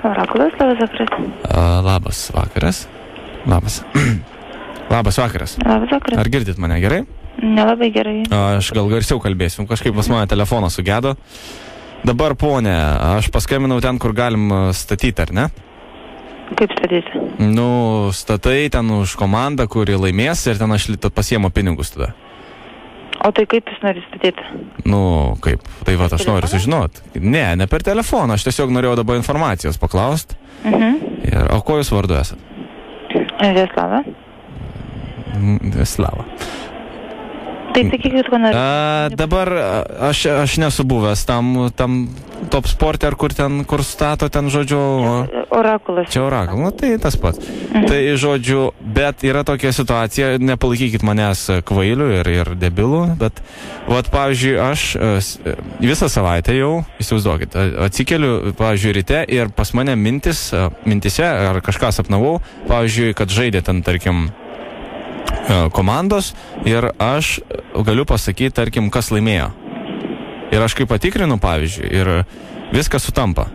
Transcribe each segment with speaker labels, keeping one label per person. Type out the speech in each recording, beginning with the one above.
Speaker 1: Orakulas, labas vakaras.
Speaker 2: Labas vakaras. Labas vakaras.
Speaker 1: Labas vakaras.
Speaker 2: Ar girdit mane gerai?
Speaker 1: Nelabai gerai.
Speaker 2: Aš gal garsiau kalbėsiu, kažkaip pas mane telefonas sugedo. Dabar, ponė, aš paskambinau ten, kur galim statyti, ar ne?
Speaker 1: Kaip statyti?
Speaker 2: Nu, statai ten už komandą, kuri laimės ir ten aš pasiemu pinigus tada.
Speaker 1: O tai kaip jūs nori statyti?
Speaker 2: Nu, kaip? Tai va, aš noriu sužinot. Ne per telefoną, aš tiesiog norėjau dabar informacijos paklaust. Ir, o ko jūs vardu esat?
Speaker 1: Vieslava.
Speaker 2: Vieslava.
Speaker 1: Tai sakykit, ko nori.
Speaker 2: Dabar aš nesu buvęs tam top sporte, ar kur stato ten, žodžiu...
Speaker 1: Orakulas.
Speaker 2: Čia orakulas, nu tai tas pats. Tai, žodžiu, bet yra tokia situacija, nepalaikykit manęs kvailių ir debilų, bet, vat, pavyzdžiui, aš visą savaitę jau, įsivaizduokit, atsikeliu, pavyzdžiui, ryte ir pas mane mintise, ar kažką sapnavau, pavyzdžiui, kad žaidė ten, tarkim, komandos ir aš galiu pasakyti, tarkim, kas laimėjo. Ir aš kaip patikrinu, pavyzdžiui, ir viskas sutampa.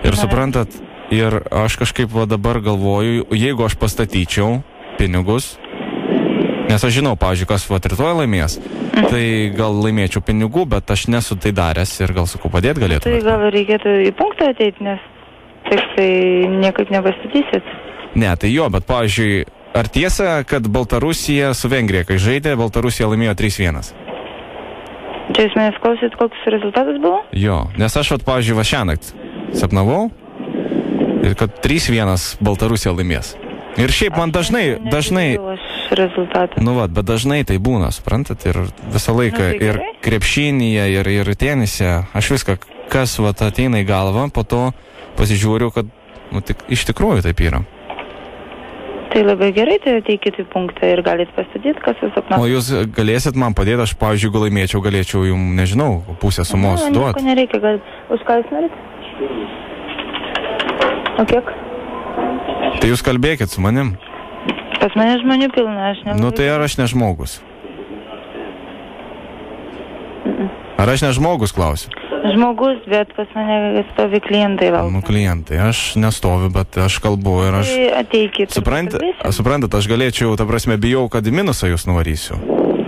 Speaker 2: Ir suprantat, ir aš kažkaip va dabar galvoju, jeigu aš pastatyčiau pinigus, nes aš žinau, pavyzdžiui, kas va rytoj laimės, tai gal laimėčiau pinigų, bet aš nesu tai daręs ir gal sakau, padėti galėtų.
Speaker 1: Tai gal reikėtų į punktą ateiti, nes taip tai niekaip nepastatysit.
Speaker 2: Ne, tai jo, bet pavyzdžiui, ar tiesa, kad Baltarusija su Vengrija, kai žaidė, Baltarusija laimėjo 3-1?
Speaker 1: Čia jūs manęs klausyt, koks rezultatas buvo?
Speaker 2: Jo, nes aš, pavyzdžiui, va šiąnakt sapnavau ir kad 3-1 Baltarusija laimės. Ir šiaip man dažnai... Nu, bet dažnai tai būna, suprantat, ir visą laiką, ir krepšinyje, ir tenise, aš viską, kas va ateina į galvą, po to pasižiūriu, kad iš tikrųjų taip yra.
Speaker 1: Tai labai gerai, tai ateikit į punktą ir galit pastatyti, kas jūs sapnavo.
Speaker 2: O jūs galėsit man padėti, aš, pavyzdžiui, jeigu laimėčiau, galėčiau jums, nežinau, pusę sumos duoti.
Speaker 1: Nieko nereikia, gal už ką jūs norit? O kiek?
Speaker 2: Tai jūs kalbėkit su manim.
Speaker 1: Pas mane žmonių pilna, aš ne.
Speaker 2: Nu tai ar aš ne žmogus? Ar aš ne žmogus, klausiu?
Speaker 1: Žmogus, bet pas mane stovi klientai laukia.
Speaker 2: Nu, klientai, aš nestoviu, bet aš kalbu ir aš...
Speaker 1: Tai ateikit.
Speaker 2: Suprantat, aš galėčiau, ta prasme, bijau, kad į minusą jūs nuvarysiu.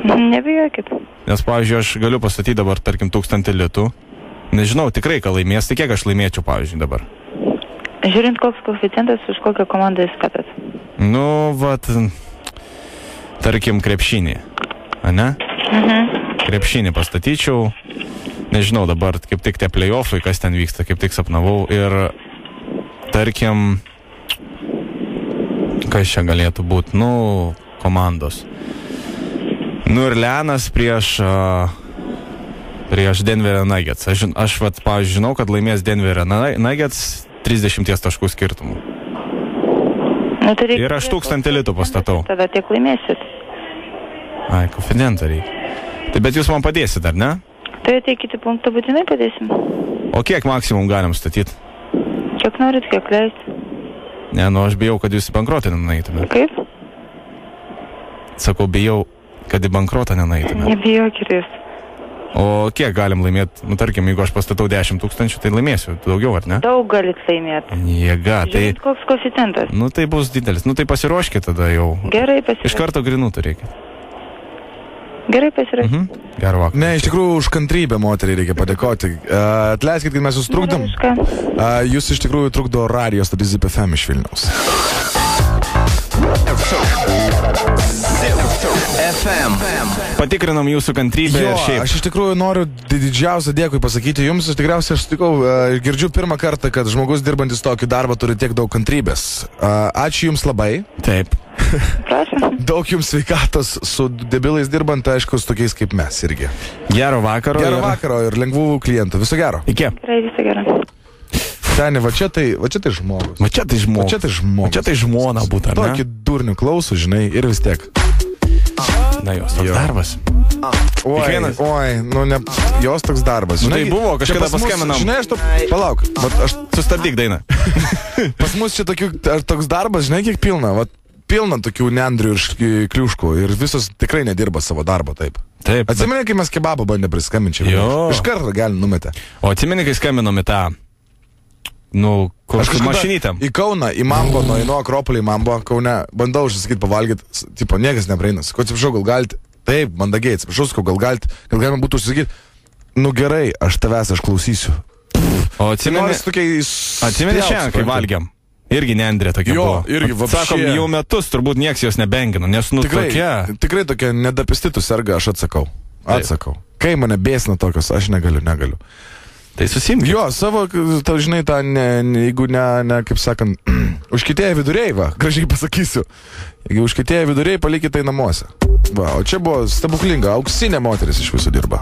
Speaker 1: Nebijokit.
Speaker 2: Nes, pavyzdžiui, aš galiu pastatyti dabar, tarkim, 1000 litų. Nežinau, tikrai, ką laimės, tai kiek aš laimėčiau, pavyzdžiui, dabar.
Speaker 1: Žiūrint, koks koeficientas, už kokią komandą jūs statat.
Speaker 2: Nu, vat, tarkim, krepšinį, ane? Krepšinį pastatyčiau. Nežinau, dabar kaip tik tie play-offai, kas ten vyksta, kaip tik sapnavau ir tarkim, kas čia galėtų būti, nu, komandos. Nu ir Lenas prieš Denverio Nuggets. Aš vat, pavyzdžiui, žinau, kad laimės Denverio Nuggets 30 taškų skirtumų.
Speaker 1: Nu, tai
Speaker 2: ir aš 1000 litų pastatau.
Speaker 1: Tada tiek laimėsit.
Speaker 2: Ai, konfidentą reikia. Tai bet jūs man padėsit, ar ne?
Speaker 1: Tai ateikit į punktą, būtinai padėsim.
Speaker 2: O kiek maksimum galim statyti?
Speaker 1: Kiek norit, kiek leisti.
Speaker 2: Ne, nu aš bijau, kad jūs į bankrotą nenueitumėte.
Speaker 1: Kaip?
Speaker 2: Sakau, bijau, kad į bankrotą nenueitumėte.
Speaker 1: Nebijokit jūs.
Speaker 2: O kiek galim laimėti? Nu, tarkim, jeigu aš pastatau 10 000, tai laimėsiu. Daugiau, ar ne?
Speaker 1: Daug galit laimėti.
Speaker 2: Jėga, tai...
Speaker 1: Žiūrint, koks koeficientas.
Speaker 2: Nu, tai bus didelis. Nu, tai pasiruoškit tada jau.
Speaker 1: Gerai, pasiruoškit.
Speaker 2: Iš karto grinų turėkit.
Speaker 1: Gerai, pasiruoškit.
Speaker 2: Gerą vakarą.
Speaker 3: Ne, iš tikrųjų už kantrybę moteriai reikia padėkoti. Atleiskit, kad mes jūs trukdom. Jūs iš tikrųjų trukdo radio stotis ZIP FM iš Vilniaus.
Speaker 2: Patikrinom jūsų kantrybę ir šiaip.
Speaker 3: Aš iš tikrųjų noriu didžiausią dėkui pasakyti jums. Aš tikriausiai sutikau, girdžiu pirmą kartą, kad žmogus dirbantis tokį darbą turi tiek daug kantrybės. Ačiū jums labai.
Speaker 2: Taip.
Speaker 1: Prašom.
Speaker 3: Daug jums sveikatos su debilais dirbant, aišku, su tokiais kaip mes irgi.
Speaker 2: Gero vakaro.
Speaker 3: Gero vakaro ir lengvų klientų. Viso gero.
Speaker 2: Iki.
Speaker 1: Gerai, viso gero.
Speaker 3: Seniai, va čia tai žmogus.
Speaker 2: Va čia tai žmogus. Va čia tai žmona būtų, ar ne?
Speaker 3: Tokį durnių klausų, žinai, ir vis tiek.
Speaker 2: Na, jos toks darbas.
Speaker 3: Oi, nu ne, jos toks darbas.
Speaker 2: Žinai, tai buvo, kažkada paskambinam.
Speaker 3: Žinai, palauk, aš
Speaker 2: sustabdyk dainą.
Speaker 3: Pas mus čia toks darbas, žinai, kiek pilna, pilna tokių neandrių ir kliuškų ir visos tikrai nedirba savo darbo taip.
Speaker 2: Taip.
Speaker 3: Atsimeni, kai mes kebabą bandė priskambinti.
Speaker 2: Jo.
Speaker 3: Iš karto gali numetę.
Speaker 2: O atsimeni, kai skambinom į tą, nu, Kur
Speaker 3: Aš
Speaker 2: su
Speaker 3: kažkada
Speaker 2: mašinytėm.
Speaker 3: į Kauną, į Mambo, nuo Akropolį į Mambo, Kaune, bandau užsisakyti pavalgyti, tipo, niekas nepraeina. Sakau, atsiprašau, gal galite, taip, mandagiai, atsiprašau, sakau, gal galima būtų užsisakyti, nu gerai, aš klausysiu.
Speaker 2: O atsimeni šiandien, kai valgiam? Irgi neandrė tokia buvo.
Speaker 3: Irgi,
Speaker 2: sakom, jau metus turbūt nieks jos nebengino, nes
Speaker 3: tikrai tokia nedapistitų serga, aš atsakau. Kai mane bėsina tokios, aš negaliu.
Speaker 2: Tai susimk.
Speaker 3: Jo, savo, tau žinai, tą, jeigu ne, kaip sakant, užkitėję viduriai, va, gražiai pasakysiu. Jeigu užkitėję viduriai, palikite tai namuose. Va, o čia buvo stebuklinga, auksinė moteris iš viso dirba.